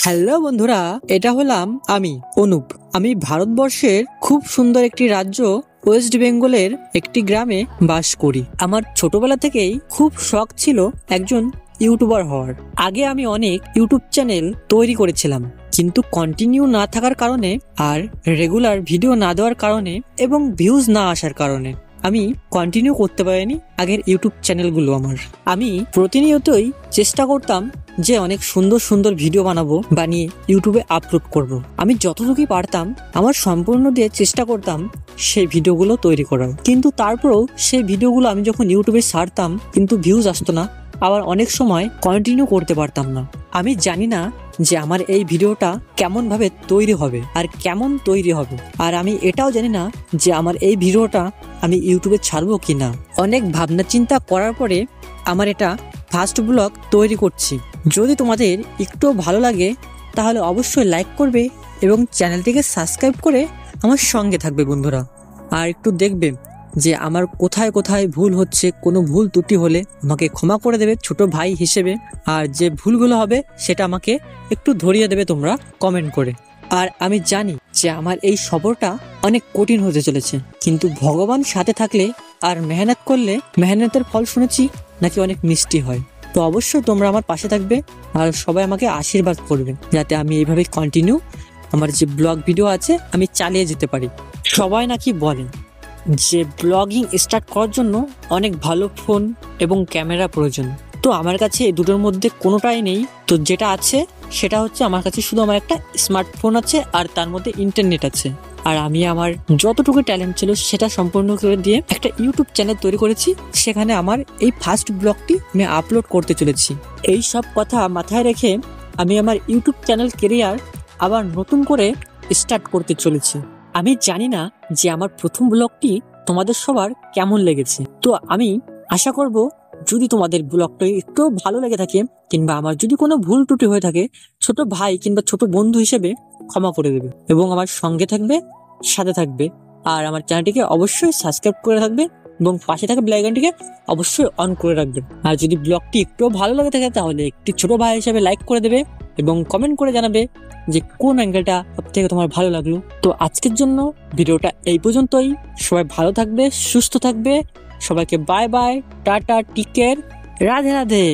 Hello বন্ধুরা, এটা হলাম আমি অনুপ। আমি ভারতবর্ষের খুব সুন্দর একটি রাজ্য ওয়েস্ট বেঙ্গলের একটি গ্রামে বাস করি। আমার ছোটবেলা থেকেই খুব শখ ছিল একজন ইউটিউবার হওয়ার। আগে আমি অনেক ইউটিউব চ্যানেল তৈরি করেছিলাম, কিন্তু কন্টিনিউ না থাকার কারণে আর রেগুলার ভিডিও না দেওয়ার কারণে এবং ভিউজ না আসার কারণে আমি কন্টিনিউ করতে পারিনি আগের ইউটিউব চ্যানেলগুলো আমার। আমি প্রতিনিয়তই চেষ্টা করতাম যে অনেক সুন্দর সুন্দর ভিডিও বানিয়ে ইউটিউবে আপলোড করব। আমি যতটুকুই পারতাম আমার সম্পূর্ণ দিয়ে চেষ্টা করতাম সেই ভিডিওগুলো তৈরি করার, কিন্তু তারপরেও সেই ভিডিওগুলো আমি যখন ইউটিউবে ছাড়তাম কিন্তু ভিউজ আসতো না, আবার অনেক সময় কন্টিনিউ করতে পারতাম না। আমি জানি না যে আমার এই ভিডিওটা কেমন ভাবে তৈরি হবে আর কেমন তৈরি হবে, আর আমি এটাও জানি না যে আমার এই ভিডিওটা আমি ইউটিউবে ছাড়বো কিনা। অনেক ভাবনা চিন্তা করার পরে আমার এটা ফার্স্ট ব্লগ তৈরি করছি। যদি তোমাদের একটু ভালো লাগে তাহলে অবশ্যই লাইক করবে এবং চ্যানেলটিকে সাবস্ক্রাইব করে আমার সঙ্গে থাকবে বন্ধুরা। আর একটু দেখবে যে আমার কোথায় কোথায় ভুল হচ্ছে, কোনো ভুল ত্রুটি হলে আমাকে ক্ষমা করে দেবে ছোট ভাই হিসেবে, আর যে ভুলগুলো হবে সেটা আমাকে একটু ধরিয়ে দেবে তোমরা কমেন্ট করে। আর আমি জানি যে আমার এই সফরটা অনেক কঠিন হতে চলেছে, কিন্তু ভগবান সাথে থাকলে আর মেহনত করলে মেহনতের ফল শুনেছি নাকি অনেক মিষ্টি হয়। তো অবশ্যই তোমরা আমার পাশে থাকবে আর সবাই আমাকে আশীর্বাদ করবে যাতে আমি এইভাবে কন্টিনিউ আমার যে ব্লগ ভিডিও আছে আমি চালিয়ে যেতে পারি। সবাই নাকি বলে যে ব্লগিং স্টার্ট করার জন্য অনেক ভালো ফোন এবং ক্যামেরা প্রয়োজন, তো আমার কাছে এই দুটোর মধ্যে কোনোটাই নেই। তো যেটা আছে সেটা হচ্ছে আমার কাছে শুধু আমার একটা স্মার্টফোন আছে আর তার মধ্যে ইন্টারনেট আছে। আর আমি আমার যতটুকু ট্যালেন্ট ছিল সেটা সম্পূর্ণ করে দিয়ে একটা ইউটিউব চ্যানেল তৈরি করেছি, সেখানে আমার এই ফার্স্ট ব্লগটি আমি আপলোড করতে চলেছি। এই সব কথা মাথায় রেখে আমি আমার ইউটিউব চ্যানেল কেরিয়ার আবার নতুন করে স্টার্ট করতে চলেছি। আমি জানি না যে আমার প্রথম ব্লগটি তোমাদের সবার কেমন লেগেছে, তো আমি আশা করব যদি তোমাদের ব্লগটা একটু ভালো লেগে থাকে কিংবা আমার যদি কোনো ভুল ত্রুটি হয়ে থাকে ছোট ভাই কিংবা ছোট বন্ধু হিসেবে ক্ষমা করে দেবে এবং আমার সঙ্গে থাকবে, সাথে থাকবে। আর আমার চ্যানেলটিকে অবশ্যই সাবস্ক্রাইব করে থাকবে এবং পাশে থাকা বেল আইকনটিকে অবশ্যই অন করে রাখবেন। আর যদি ব্লগটি একটু ভালো লাগে থাকে তাহলে একটি ছোট ভাই হিসেবে লাইক করে দেবে এবং কমেন্ট করে জানাবে যে কোন অ্যাঙ্গেলটা সব থেকে তোমার ভালো লাগলো। তো আজকের জন্য ভিডিওটা এই পর্যন্তই। সবাই ভালো থাকবে, সুস্থ থাকবে। সবাইকে bye bye, tata, take care, Radhe Radhe.